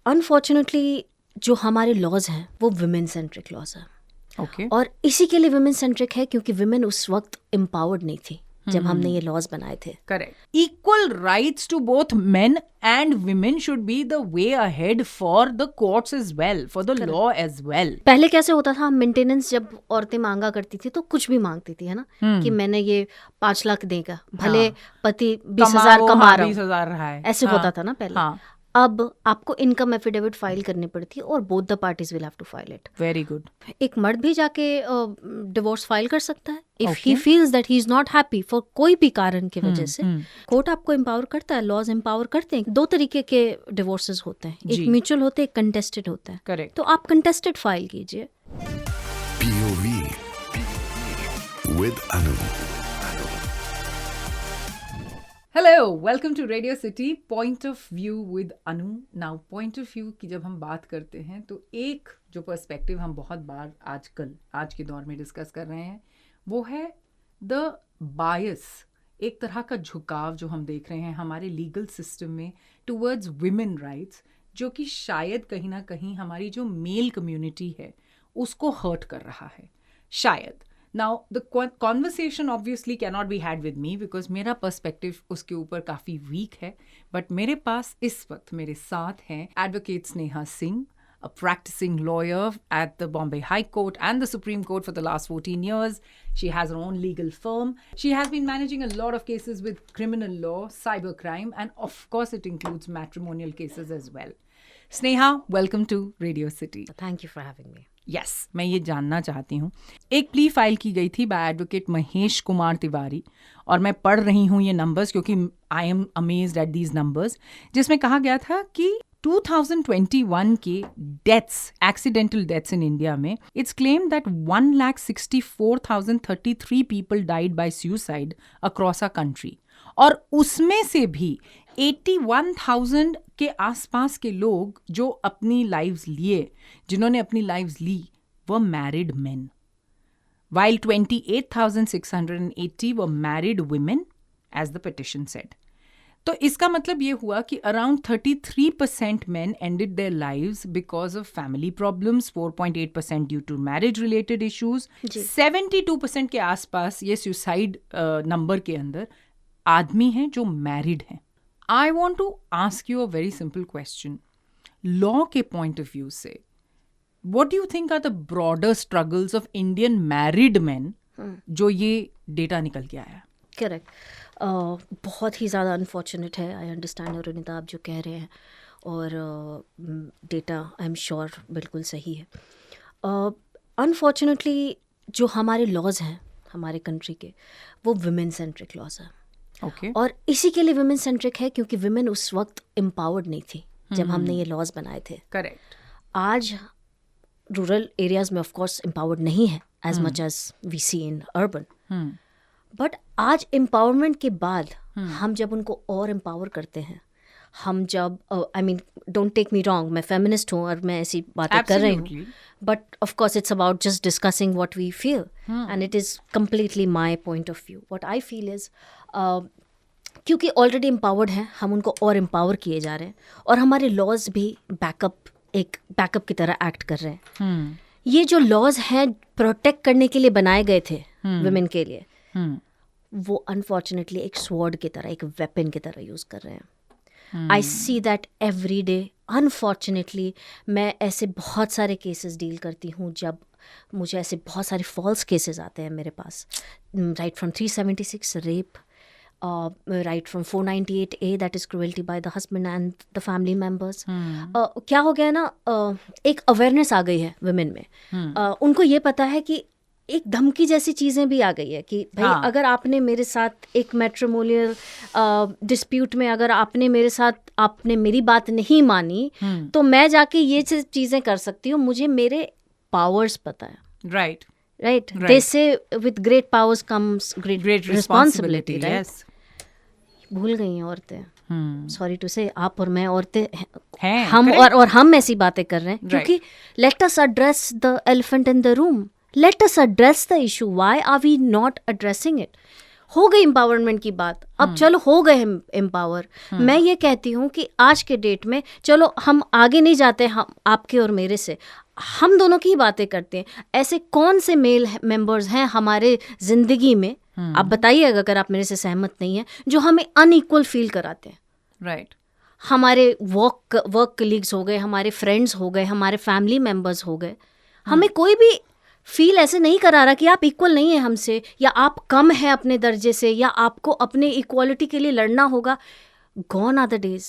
Unfortunately जो हमारे laws हैं वो वुमेन सेंट्रिक लॉज हैं. ओके. और इसी के लिए वुमेन सेंट्रिक है क्योंकि वुमेन उस वक्त एम्पावर्ड नहीं थी जब हमने ये लॉज बनाए थे. Correct. Equal rights to both men and women should be the way ahead for the courts as well, for the law as well. पहले कैसे होता था, मेंटेनेंस जब औरतें मांगा करती थी तो कुछ भी मांगती थी, है ना, कि मैंने ये 5 लाख देगा, भले पति 20,000 कमा रहा 20,000 रहा है, ऐसे होता था ना पहले. हाँ. अब आपको इनकम एफिडेविट फाइल करनी पड़ती है और both the parties will have to file it. Very good. एक मर्द भी जाके डिवोर्स फाइल कर सकता है if he feels that he is not happy for कोई भी कारण की वजह से. कोर्ट आपको एम्पावर करता है, लॉज एम्पावर करते हैं. 2 तरीके के डिवोर्सेस होते हैं, एक म्यूचुअल होते हैं, एक कंटेस्टेड होता है. करेक्ट. तो आप कंटेस्टेड फाइल कीजिए. POV with Anu. Hello, welcome to radio city point of view with Anu. Now point of view की जब हम बात करते हैं तो एक जो पर्सपेक्टिव हम बहुत बार आज के दौर में डिस्कस कर रहे हैं वो है द बायस, एक तरह का झुकाव जो हम देख रहे हैं हमारे लीगल सिस्टम में टुवर्ड्स विमेन राइट्स, जो कि शायद कहीं ना कहीं हमारी जो मेल कम्युनिटी है उसको हर्ट कर रहा है शायद. Now, the conversation obviously cannot be had with me because मेरा perspective उसके ऊपर काफ़ी weak है. But मेरे पास इस वक्त मेरे साथ हैं Advocate Sneha Singh, a practicing lawyer at the Bombay High Court and the Supreme Court for the last 14 years. She has her own legal firm. She has been managing a lot of cases with criminal law, cybercrime, and of course it includes matrimonial cases as well. Sneha, welcome to Radio City. Thank you for having me. Yes, मैं ये जानना चाहती हूँ. एक plea file की गई थी by advocate Mahesh Kumar Tiwari और मैं पढ़ रही हूँ ये नंबर्स क्योंकि I am amazed at these numbers, जिसमें कहा गया था कि 2021 के deaths, accidental deaths in India में, it's claim that 1,64,033 people died by suicide across a country. और उसमें से भी 81,000 के आसपास के लोग जो अपनी लाइव्स लिए, जिन्होंने अपनी लाइव्स ली, वो married main, while 28,680 were married women, as the petition said. तो इसका मतलब ये हुआ कि around 33% men ended their lives because of family problems, 4.8% due to marriage related issues, 72% के आसपास ये suicide नंबर के अंदर आदमी हैं जो मैरिड हैं. I want to ask you a very simple question. Law के point of view से, what do you think are the broader struggles of Indian married men जो ये डेटा निकल के आया? करेक्ट. बहुत ही ज़्यादा अनफॉर्चुनेट है. आई अंडरस्टैंड अरुणिता आप जो कह रहे हैं, और डेटा आई एम श्योर बिल्कुल सही है. अनफॉर्चुनेटली जो हमारे लॉज हैं हमारे कंट्री के, वो वुमेन सेंट्रिक लॉज हैं. Okay. और इसी के लिए वुमेन सेंट्रिक है क्योंकि वुमेन उस वक्त एम्पावर्ड नहीं थी जब हमने ये लॉज बनाए थे. करेक्ट. आज रूरल एरियाज में ऑफ कोर्स एम्पावर्ड नहीं है as much as we see in urban. But आज एम्पावरमेंट के बाद हम जब उनको और एम्पावर करते हैं, हम जब I mean don't take me wrong, मैं फेमिनिस्ट हूँ और मैं ऐसी बातें कर रही हूँ, but of course it's about just discussing what we feel and it is completely my point of view. What I feel is क्योंकि ऑलरेडी एम्पावर्ड हैं, हम उनको और एम्पावर किए जा रहे हैं और हमारे लॉज भी एक बैकअप की तरह एक्ट कर रहे हैं. ये जो लॉज हैं प्रोटेक्ट करने के लिए बनाए गए थे वुमेन के लिए, वो अनफॉर्चुनेटली एक स्वॉर्ड की तरह, एक वेपन की तरह यूज़ कर रहे हैं. I see that every day. Unfortunately मैं ऐसे बहुत सारे केसेस डील करती हूँ जब मुझे ऐसे बहुत सारे फॉल्स केसेस आते हैं मेरे पास, right from 376 rape, right from 498A, that is cruelty by the husband and the family members. क्या हो गया ना, एक अवेयरनेस आ गई है वुमेन में. उनको ये पता है कि एक धमकी जैसी चीज़ें भी आ गई है कि भाई अगर आपने मेरे साथ एक मैट्रिमोनियल डिस्प्यूट में अगर आपने मेरी बात नहीं मानी तो मैं जाके ये चीज़ें कर सकती हूँ, मुझे मेरे पावर्स पता है. Right. They say with great powers comes great responsibility, right? Yes. भूल गई हैं औरतें. सॉरी टू से, आप और मैं औरतें हैं, हम और हम ऐसी बातें कर रहे हैं क्योंकि let us address the elephant in the room. Let us address the issue. Why are we not addressing it? हो गई एम्पावरमेंट की बात, अब चलो हो गए हम एम्पावर। मैं ये कहती हूँ कि आज के डेट में चलो हम आगे नहीं जाते, हम आपके और मेरे से, हम दोनों की ही बातें करते हैं। ऐसे कौन से मेल मेंबर्स हैं हमारे जिंदगी में, आप बताइए अगर आप मेरे से सहमत नहीं हैं, जो हमें अनइक्वल फील कराते हैं। राइट। हमारे वर्क कलीग्स हो गए, हमारे फ्रेंड्स हो गए, हमारे फैमिली मेंबर्स हो गए, हमें कोई भी फील ऐसे नहीं करा रहा कि आप इक्वल नहीं है हमसे, या आप कम है अपने दर्जे से, या आपको अपने इक्वालिटी के लिए लड़ना होगा। Gone are the days.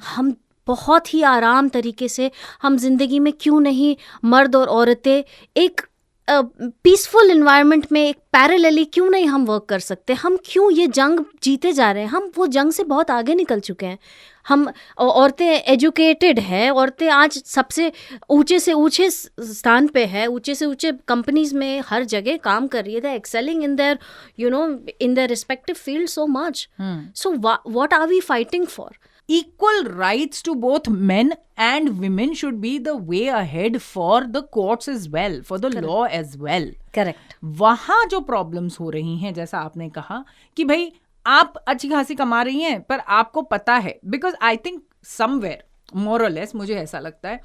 हम बहुत ही आराम तरीके से हम जिंदगी में क्यों नहीं मर्द और औरतें एक पीसफुल इन्वायरमेंट में एक पैरेलली क्यों नहीं हम वर्क कर सकते? हम क्यों ये जंग जीते जा रहे हैं? हम वो जंग से बहुत आगे निकल चुके हैं। हम औरतें एजुकेटेड हैं, औरतें आज सबसे ऊंचे से ऊंचे स्थान पे है, ऊंचे से ऊंचे कंपनीज में हर जगह काम कर रही है। They excelling in their in their respective field so much. So what are we fighting for? Equal rights to both men and women should be the way ahead for the courts as well, for the law as well. Correct. वहाँ जो problems हो रही हैं, जैसा आपने कहा कि भाई आप अच्छी खासी कमा रही हैं पर आपको पता है, बिकॉज आई थिंक समवेयर मोर और लेस मुझे ऐसा लगता है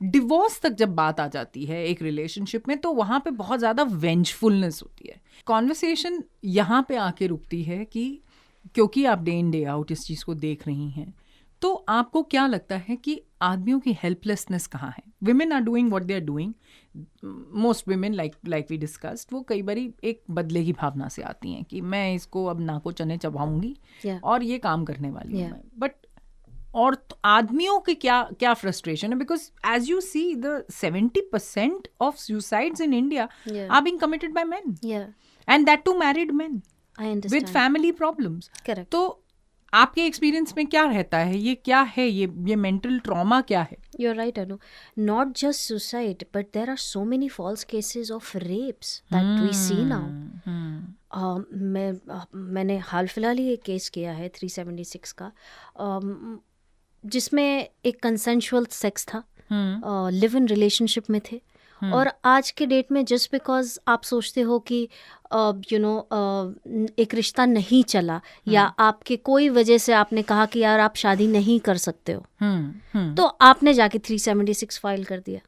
डिवोर्स तक जब बात आ जाती है एक रिलेशनशिप में, तो वहाँ पे बहुत ज़्यादा वेंजफुलनेस होती है। कॉन्वर्सेशन यहाँ पे आके रुकती है कि क्योंकि आप डे इन डे आउट इस चीज़ को देख रही हैं, तो आपको क्या लगता है कि आदमियों की हेल्पलेसनेस कहाँ है? Women are doing what they are doing. Most women like we discussed, वो कई बारी एक बदले की भावना से आती हैं कि मैं इसको अब नाको चने चबाऊंगी और ये काम करने वाली हूँ मैं। बट और आदमियों के क्या फ्रस्ट्रेशन है? Because as you see the 70% of suicides in India are being committed by men, and that too married men with family problems. तो आपके एक्सपीरियंस में क्या रहता है? ये क्या है? ये मेंटल ट्रॉमा क्या है? You're right, Anu. Not just suicide, but there are so many false cases of rapes that we see now. मैंने हाल फिलहाल ही एक केस किया है 376 का, जिसमें एक कंसेंशुअल सेक्स था, लिव इन रिलेशनशिप में थे। और आज के डेट में जस्ट बिकॉज आप सोचते हो कि एक रिश्ता नहीं चला, या आपके कोई वजह से आपने कहा कि यार आप शादी नहीं कर सकते हो, तो आपने जाके 376 फाइल कर दिया।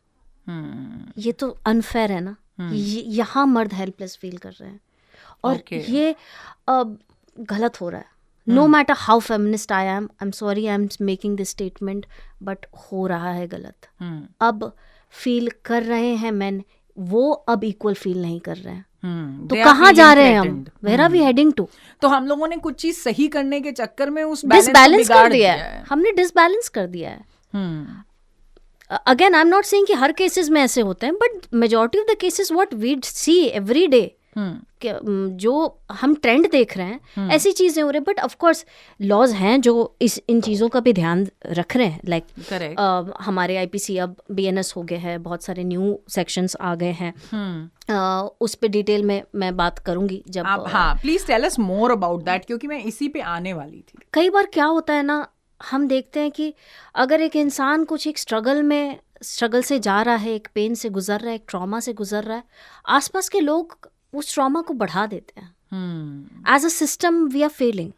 ये तो अनफेयर है ना। यहाँ मर्द हेल्पलेस फील कर रहे हैं, और ये गलत हो रहा है। No matter how feminist I am sorry I am making this statement, but हो रहा है गलत। अब फील कर रहे हैं मैन, वो अब इक्वल फील नहीं कर रहे हैं। तो कहाँ जा रहे हैं हम? Where are we heading to? तो हम लोगों ने कुछ चीज सही करने के चक्कर में उस डिसबैलेंस कर दिया है, हमने डिसबैलेंस कर दिया है। Again I am not saying कि हर केसेस में ऐसे होते हैं, but majority of the cases what we see every day, जो हम ट्रेंड देख रहे हैं, ऐसी चीजें हो रही है। बट ऑफ कोर्स लॉज हैं जो इन चीज़ों का भी ध्यान रख रहे हैं। लाइक हमारे आईपीसी अब बीएनएस हो गए हैं, बहुत सारे न्यू सेक्शंस आ गए हैं। उस पे डिटेल में मैं बात करूंगी जब हाँ please tell us more about that, क्योंकि मैं इसी पे आने वाली थी। कई बार क्या होता है ना, हम देखते हैं कि अगर एक इंसान कुछ एक स्ट्रगल से जा रहा है, एक पेन से गुजर रहा है, एक ट्रॉमा से गुजर रहा है, आसपास के लोग उस ट्रॉमा को बढ़ा देते हैं। As a system we are failing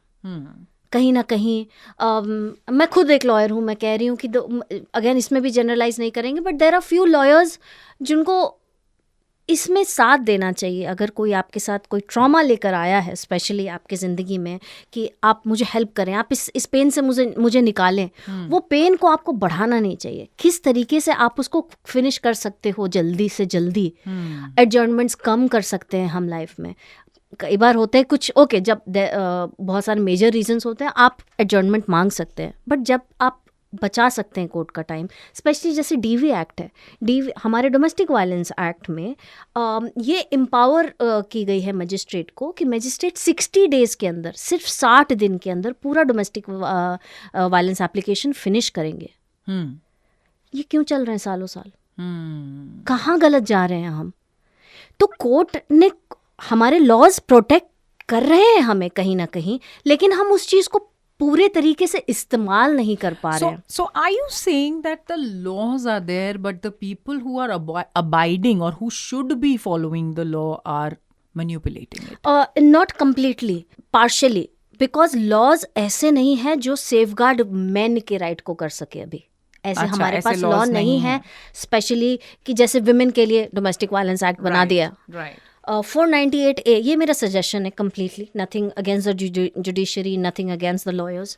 कहीं ना कहीं। मैं खुद एक लॉयर हूँ, मैं कह रही हूँ कि अगेन इसमें भी जनरलाइज नहीं करेंगे, but there are few lawyers जिनको इसमें साथ देना चाहिए। अगर कोई आपके साथ कोई ट्रॉमा लेकर आया है, स्पेशली आपके ज़िंदगी में, कि आप मुझे हेल्प करें, आप इस पेन से मुझे निकालें, वो पेन को आपको बढ़ाना नहीं चाहिए। किस तरीके से आप उसको फिनिश कर सकते हो जल्दी से जल्दी, एडजर्नमेंट्स कम कर सकते हैं हम लाइफ में। कई बार होते हैं कुछ जब बहुत सारे मेजर रीजंस होते हैं, आप एडजर्नमेंट मांग सकते हैं, बट जब आप बचा सकते हैं कोर्ट का टाइम, स्पेशली जैसे डीवी एक्ट है, हमारे डोमेस्टिक वायलेंस एक्ट में ये एम्पावर की गई है मजिस्ट्रेट को कि मजिस्ट्रेट 60 डेज के अंदर, सिर्फ 60 दिन के अंदर पूरा डोमेस्टिक वायलेंस एप्लीकेशन फिनिश करेंगे। ये क्यों चल रहे हैं सालों साल? कहाँ गलत जा रहे हैं हम? तो कोर्ट ने, हमारे लॉज प्रोटेक्ट कर रहे हैं हमें कहीं ना कहीं, लेकिन हम उस चीज़ को पूरे तरीके से इस्तेमाल नहीं कर पा रहे हैं। So are you saying that the laws are there, but the people who are abiding or who should be following the law are manipulating it? Not completely, partially, because laws ऐसे नहीं है जो सेफगार्ड मेन के right को कर सके अभी। ऐसे अच्छा, हमारे ऐसे पास लॉ laws नहीं नहीं है, है। स्पेशली कि जैसे विमेन के लिए डोमेस्टिक वायलेंस एक्ट बना दिया। Right. 498A, ये मेरा सजेशन है completely, nothing against the judiciary, nothing against the lawyers.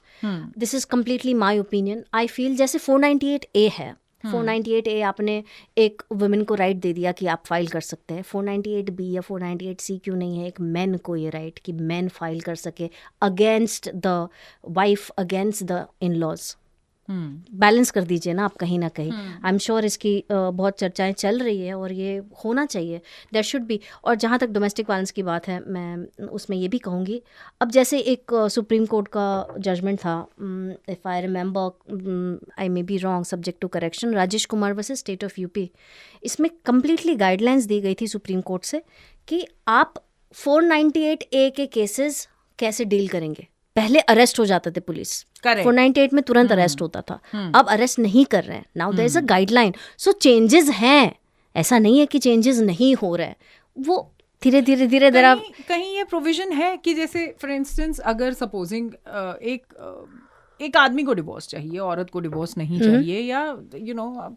This is completely my opinion. I feel जैसे 498A है, 498A आपने एक वुमेन को राइट दे दिया कि आप फाइल कर सकते हैं। 498B या 498C क्यों नहीं है एक मैन को ये राइट कि मैन फाइल कर सके against the wife, against the in laws. Balance कर दीजिए ना आप कहीं ना कहीं। आई एम श्योर इसकी बहुत चर्चाएं चल रही है और ये होना चाहिए, देयर शुड बी। और जहाँ तक डोमेस्टिक वायलेंस की बात है, मैं उसमें ये भी कहूँगी, अब जैसे एक सुप्रीम कोर्ट का जजमेंट था, if I remember, I may be wrong, subject to correction, Rajesh Kumar versus state of UP. इसमें कम्प्लीटली गाइडलाइंस दी गई थी सुप्रीम कोर्ट से कि आप 498A के केसेस कैसे डील करेंगे। पहले अरेस्ट हो जाते थे पुलिस, Correct. 498 में तुरंत अरेस्ट होता था, अब अरेस्ट नहीं कर रहे हैं। Now there is a guideline, so changes हैं, ऐसा नहीं है कि चेंजेस नहीं हो रहे हैं, वो धीरे धीरे धीरे धीरे। कहीं ये प्रोविजन है कि जैसे फॉर इंस्टेंस अगर सपोजिंग एक आदमी को डिवोर्स चाहिए, औरत को डिवोर्स नहीं चाहिए, या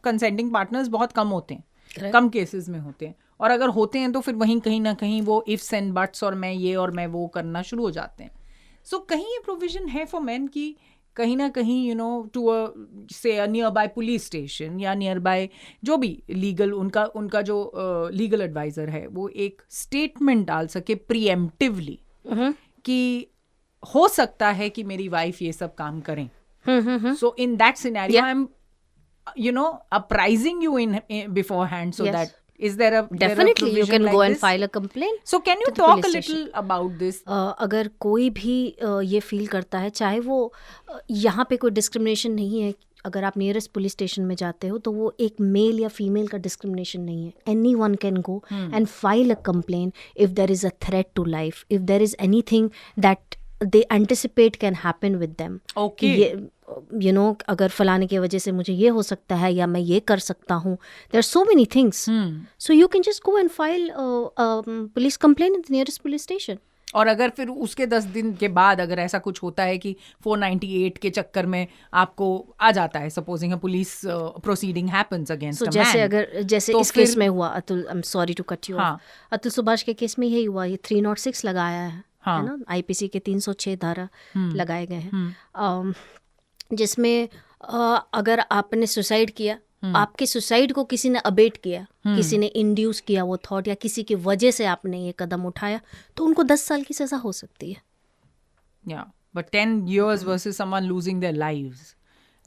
कंसेंटिंग पार्टनर्स बहुत कम होते हैं, कम केसेस में होते हैं, और अगर होते हैं तो फिर वहीं कहीं ना कहीं वो इफ्स एंड बट्स और मैं ये और मैं वो करना शुरू हो जाते हैं। सो कहीं ये प्रोविजन है फॉर मैन की कहीं ना कहीं टू से नियर बाय पुलिस स्टेशन या नियर बाय जो भी लीगल उनका जो लीगल एडवाइजर है वो एक स्टेटमेंट डाल सके प्रीएम्प्टिवली कि हो सकता है कि मेरी वाइफ ये सब काम करें। So in that scenario I am apprising you in beforehand so that is there a Definitely you can like go and this? file a complaint. So can you to the talk a police little station. about this? अगर कोई भी ये feel करता है, चाहे वो यहाँ पे कोई डिस्क्रिमिनेशन नहीं है, अगर आप नियरेस्ट पुलिस स्टेशन में जाते हो तो वो एक मेल या फीमेल का डिस्क्रिमिनेशन नहीं है। Anyone can go and file a complain if there is a threat to life, if there is anything that they anticipate can happen with them. Okay. ये अगर फलाने की वजह से मुझे ये हो सकता है या मैं ये कर सकता हूँ, there are so many things. So you can just go and file a police complaint at the nearest police station. और अगर फिर उसके 10 दिन के बाद अगर ऐसा कुछ होता है कि 498 के चक्कर में आपको आ जाता है, supposing police proceeding happens against a man, जैसे इस केस में हुआ, Atul, I am sorry to cut you off, Atul Subhash के केस में यही हुआ, ये 306 लगाया है, है ना, आईपीसी के 306 धारा लगाए गए हैं, जिसमें अगर आपने सुसाइड किया, आपके सुसाइड को किसी ने अबेट किया, किसी ने इंड्यूस किया वो थॉट, या किसी की वजह से आपने ये कदम उठाया, तो उनको 10 साल की सजा हो सकती है। Yeah, but 10 years versus someone losing their lives.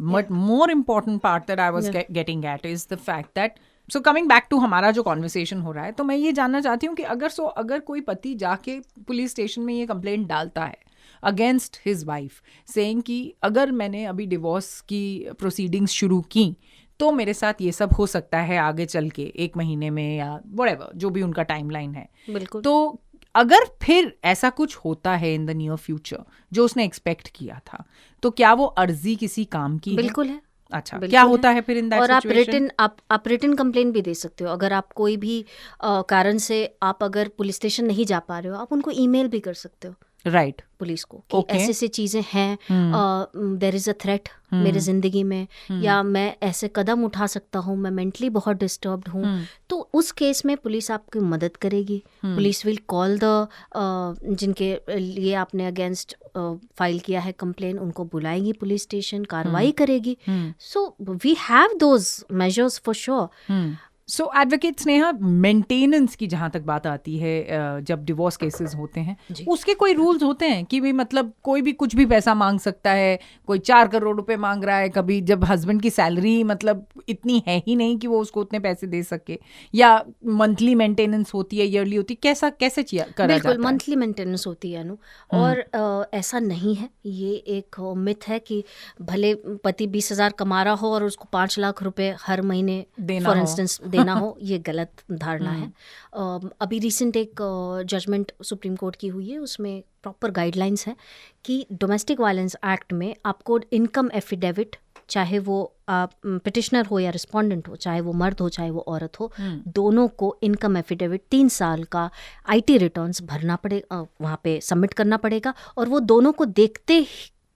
But more important part that I was getting at is the fact that, so coming back to हमारा जो conversation हो रहा है, तो मैं ये जानना चाहती हूँ कि अगर कोई पति जाके पुलिस स्टेशन में ये कंप्लेंट डालता है अगेंस्ट हिज वाइफ, सेइंग कि अगर मैंने अभी डिवोर्स की प्रोसीडिंग्स शुरू की तो मेरे साथ ये सब हो सकता है आगे चल के 1 महीने में या व्हाटएवर जो भी उनका टाइमलाइन है, बिल्कुल। तो अगर फिर ऐसा कुछ होता है इन द नियर फ्यूचर जो उसने एक्सपेक्ट किया था, तो क्या वो अर्जी किसी काम की बिल्कुल है। अच्छा, क्या होता है फिर इन दैट सिचुएशन? और आप रिटन कंप्लेंट भी दे सकते हो। अगर आप कोई भी कारण से आप अगर पुलिस स्टेशन नहीं जा पा रहे हो, आप उनको ईमेल भी कर सकते हो, राइट, पुलिस को, कि ऐसे ऐसे चीजें हैं, देयर इज अ थ्रेट मेरे जिंदगी में, या मैं ऐसे कदम उठा सकता हूँ, मैं मेंटली बहुत डिस्टर्ब्ड हूँ, तो उस केस में पुलिस आपकी मदद करेगी। पुलिस विल कॉल द जिनके लिए आपने अगेंस्ट फाइल किया है कंप्लेन, उनको बुलाएगी पुलिस स्टेशन, कार्रवाई करेगी। So we have those measures for sure. So advocate Sneha, maintenance की जहाँ तक बात आती है, जब डिवोर्स केसेस होते हैं, उसके कोई रूल्स होते हैं कि भी मतलब कोई भी कुछ भी पैसा मांग सकता है, कोई 4 करोड़ रुपए मांग रहा है, कभी जब हस्बैंड की सैलरी मतलब इतनी है ही नहीं कि वो उसको उतने पैसे दे सके, या मंथली मेंटेनेंस होती है, ईयरली होती है, कैसे करा जाता है? मंथली मेंटेनेंस होती है अनु, और ऐसा नहीं है, ये एक मिथ है कि भले पति 20,000 कमा रहा हो और उसको 5 लाख रुपए हर महीने फॉर इंस्टेंस देना हो, ये गलत धारणा है। अभी रिसेंट एक जजमेंट सुप्रीम कोर्ट की हुई है, उसमें प्रॉपर गाइडलाइंस है कि डोमेस्टिक वायलेंस एक्ट में आपको इनकम एफिडेविट चाहे वो पिटिशनर हो या रिस्पोंडेंट हो, चाहे वो मर्द हो चाहे वो औरत हो, दोनों को इनकम एफिडेविट 3 साल का IT रिटर्न्स भरना पड़ेगा, वहाँ पे सबमिट करना पड़ेगा, और वो दोनों को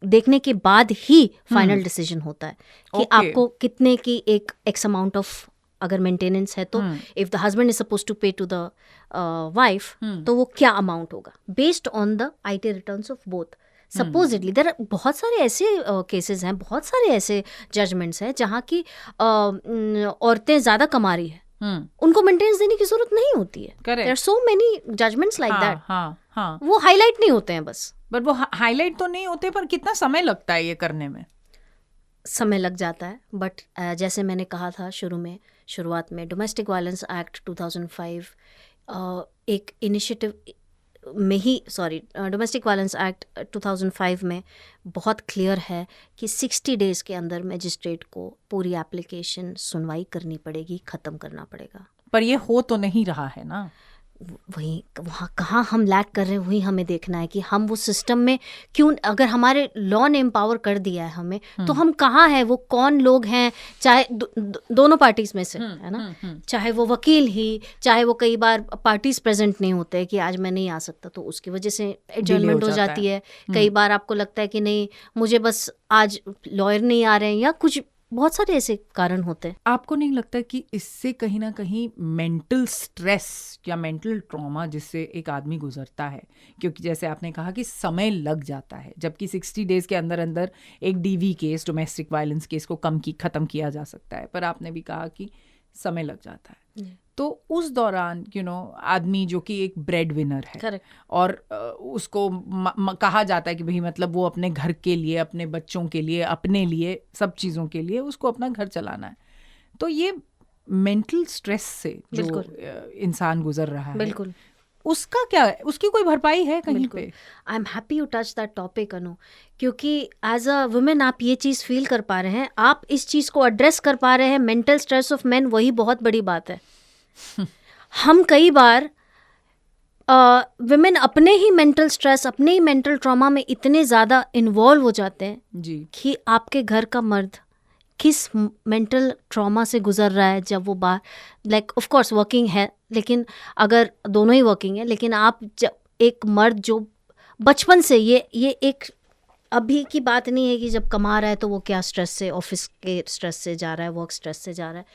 देखने के बाद ही फाइनल डिसीजन होता है कि आपको कितने की एक एक्स अमाउंट ऑफ, अगर मेंटेनेंस है तो if the husband is suppose to pay to the wife, तो वो क्या अमाउंट होगा based on the IT returns of both. Supposedly there बहुत सारे ऐसे केसेस हैं, बहुत सारे ऐसे जजमेंट्स हैं जहाँ की औरतें ज़्यादा कमा रही है, उनको मेंटेनेंस देने की जरूरत नहीं होती है. There are so many judgements like that. वो हाईलाइट नहीं होते हैं बस. बट वो हाईलाइट तो नहीं होते, पर कितना समय लगता है ये करने में? समय लग जाता है, बट जैसे मैंने कहा था शुरुआत में डोमेस्टिक वायलेंस एक्ट 2005 एक इनिशिएटिव में ही, डोमेस्टिक वायलेंस एक्ट 2005 में बहुत क्लियर है कि 60 डेज़ के अंदर मजिस्ट्रेट को पूरी एप्लीकेशन सुनवाई करनी पड़ेगी, ख़त्म करना पड़ेगा. पर ये हो तो नहीं रहा है ना. वही वहाँ कहाँ हम लैक कर रहे हैं, वही हमें देखना है कि हम वो सिस्टम में क्यों, अगर हमारे लॉ ने एम्पावर कर दिया है हमें, तो हम कहाँ हैं, वो कौन लोग हैं, चाहे दोनों पार्टीज में से है ना, चाहे वो वकील ही, चाहे वो कई बार पार्टीज प्रेजेंट नहीं होते कि आज मैं नहीं आ सकता, तो उसकी वजह से एडजर्नमेंट हो जाती है. कई बार आपको लगता है कि नहीं, मुझे बस आज लॉयर नहीं आ रहे हैं, या कुछ बहुत सारे ऐसे कारण होते हैं. आपको नहीं लगता कि इससे कहीं ना कहीं मेंटल स्ट्रेस या मेंटल ट्रॉमा जिससे एक आदमी गुजरता है, क्योंकि जैसे आपने कहा कि समय लग जाता है, जबकि 60 डेज के अंदर अंदर एक DV case, domestic violence case को खत्म किया जा सकता है, पर आपने भी कहा कि समय लग जाता है. तो उस दौरान आदमी जो कि एक ब्रेड विनर है, Correct. और उसको कहा जाता है कि भाई मतलब वो अपने घर के लिए, अपने बच्चों के लिए, अपने लिए, सब चीज़ों के लिए उसको अपना घर चलाना है, तो ये मेंटल स्ट्रेस से जो इंसान गुजर रहा है, बिल्कुल, उसका क्या है, उसकी कोई भरपाई है कहीं पे? I am happy you touch that topic Anu, क्योंकि एज अ वुमेन आप ये चीज़ फील कर पा रहे हैं, आप इस चीज़ को एड्रेस कर पा रहे हैं. मेंटल स्ट्रेस ऑफ मेन, वही बहुत बड़ी बात है. हम कई बार विमेन अपने ही मेंटल स्ट्रेस, अपने ही मेंटल ट्रॉमा में इतने ज़्यादा इन्वॉल्व हो जाते हैं जी कि आपके घर का मर्द किस मेंटल ट्रॉमा से गुजर रहा है जब वो बाहर, लाइक ऑफ कोर्स वर्किंग है, लेकिन अगर दोनों ही वर्किंग है, लेकिन आप जब एक मर्द जो बचपन से ये एक अभी की बात नहीं है कि जब कमा रहा है तो वो क्या स्ट्रेस से, ऑफिस के स्ट्रेस से जा रहा है, वर्क स्ट्रेस से जा रहा है.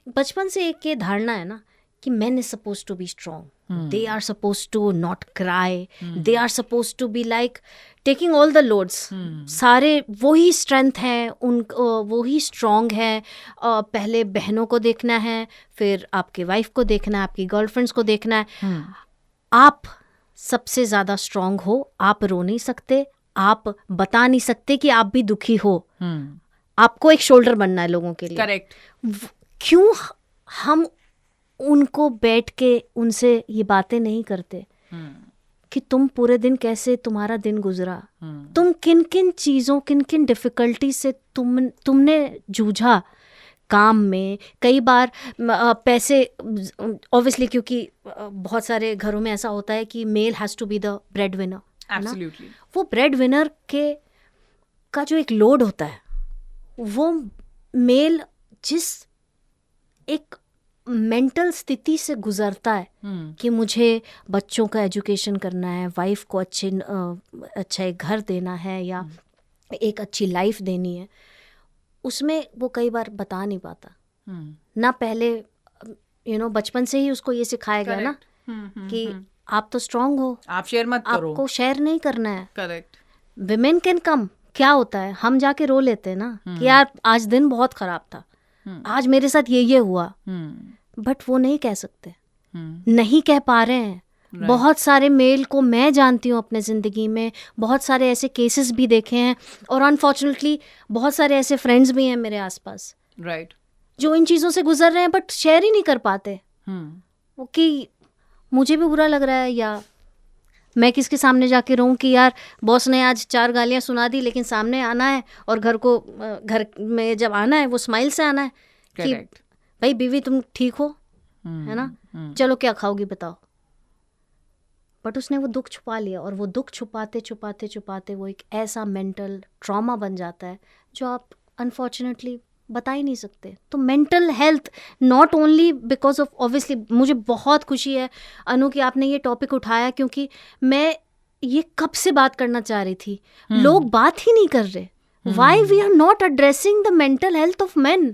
बचपन से एक ये धारणा है ना कि men is supposed to be strong. They are supposed to not cry. They are supposed to be like taking all the loads. सारे वही strength है, वही strong है. पहले बहनों को देखना है, फिर आपके वाइफ को देखना है, आपकी गर्लफ्रेंड्स को देखना है. आप सबसे ज़्यादा strong हो, आप रो नहीं सकते, आप बता नहीं सकते कि आप भी दुखी हो. आपको एक शोल्डर बनना है लोगों के लिए. करेक्ट. क्यों हम उनको बैठ के उनसे ये बातें नहीं करते कि तुम पूरे दिन कैसे, तुम्हारा दिन गुजरा, तुम किन किन चीज़ों, किन किन डिफ़िकल्टी से तुमने जूझा काम में. कई बार पैसे, ऑब्वियसली क्योंकि बहुत सारे घरों में ऐसा होता है कि male has to be the bread winner. Absolutely. वो ब्रेड विनर का जो एक लोड होता है, वो मेल जिस एक मेंटल स्थिति से गुजरता है कि मुझे बच्चों का एजुकेशन करना है, वाइफ को अच्छा एक घर देना है या एक अच्छी लाइफ देनी है, उसमें वो कई बार बता नहीं पाता. ना पहले बचपन से ही उसको ये सिखाया गया ना कि आप तो स्ट्रांग हो, आप शेयर मत करो, आपको शेयर नहीं करना है. करेक्ट. Women can come. क्या होता है, हम जाके रो लेते हैं ना कि यार आज दिन बहुत खराब था, आज मेरे साथ ये हुआ, बट वो नहीं कह सकते, नहीं कह पा रहे हैं. बहुत सारे मेल को मैं जानती हूँ अपने ज़िंदगी में, बहुत सारे ऐसे केसेस भी देखे हैं, और अनफॉर्चुनेटली बहुत सारे ऐसे फ्रेंड्स भी हैं मेरे आसपास, राइट, जो इन चीज़ों से गुजर रहे हैं बट शेयर ही नहीं कर पाते. वो कि मुझे भी बुरा लग रहा है, या मैं किसके सामने जाके रहूं कि यार बॉस ने आज 4 गालियां सुना दी, लेकिन सामने आना है और घर में जब आना है वो स्माइल से आना है कि भाई बीवी तुम ठीक हो, है ना, चलो क्या खाओगी बताओ. बट उसने वो दुख छुपा लिया, और वो दुख छुपाते छुपाते छुपाते वो एक ऐसा मेंटल ट्रॉमा बन जाता है जो आप अनफॉर्चुनेटली बता ही नहीं सकते. तो mental health not only because of, obviously मुझे बहुत खुशी है अनु कि आपने ये टॉपिक उठाया, क्योंकि मैं ये कब से बात करना चाह रही थी. लोग बात ही नहीं कर रहे. Why we are not addressing the mental health of men.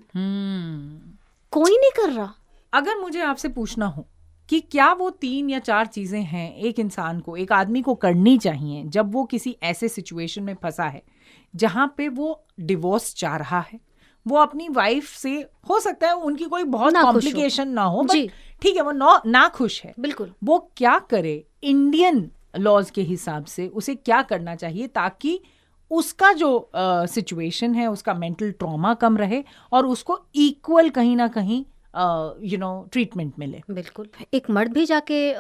कोई नहीं कर रहा. अगर मुझे आपसे पूछना हो कि क्या वो 3 या 4 चीजें हैं एक इंसान को, एक आदमी को करनी चाहिए जब वो किसी ऐसे सिचुएशन में फंसा है जहां पे वो डिवोर्स चाह रहा है, वो अपनी वाइफ से, हो सकता है उनकी कोई बहुत कॉम्प्लिकेशन ना हो, बट ठीक है वो ना खुश है, बिल्कुल, वो क्या करे इंडियन लॉज के हिसाब से, उसे क्या करना चाहिए ताकि उसका जो सिचुएशन है, उसका मेंटल ट्रॉमा कम रहे और उसको इक्वल कहीं ना कहीं ट्रीटमेंट मिले. बिल्कुल. एक मर्द भी जाके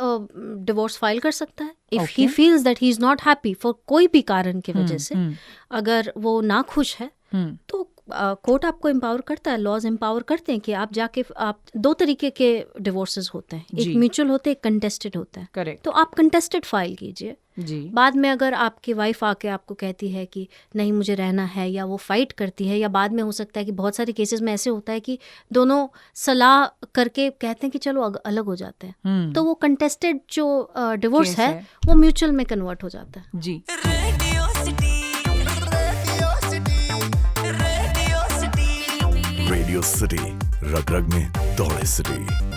डिवोर्स फाइल कर सकता है if he feels that he is not happy for कोई भी कारण की वजह से. अगर वो ना खुश है तो कोर्ट आपको एम्पावर करता है, लॉज एम्पावर करते हैं कि आप जाके, आप 2 तरीके के डिवोर्सेस होते हैं, एक म्यूचुअल होते हैं, एक कंटेस्टेड होता है. करेक्ट. तो आप कंटेस्टेड फाइल कीजिए. जी. बाद में अगर आपकी वाइफ आके आपको कहती है कि नहीं मुझे रहना है, या वो फाइट करती है, या बाद में हो सकता है कि बहुत सारे केसेस में ऐसे होता है कि दोनों सलाह करके कहते हैं कि चलो अलग हो जाते हैं, तो वो कंटेस्टेड जो डिवोर्स है वो म्यूचुअल में कन्वर्ट हो जाता है. जी. रेडियो सिटी, रग रग में दौड़े सिटी.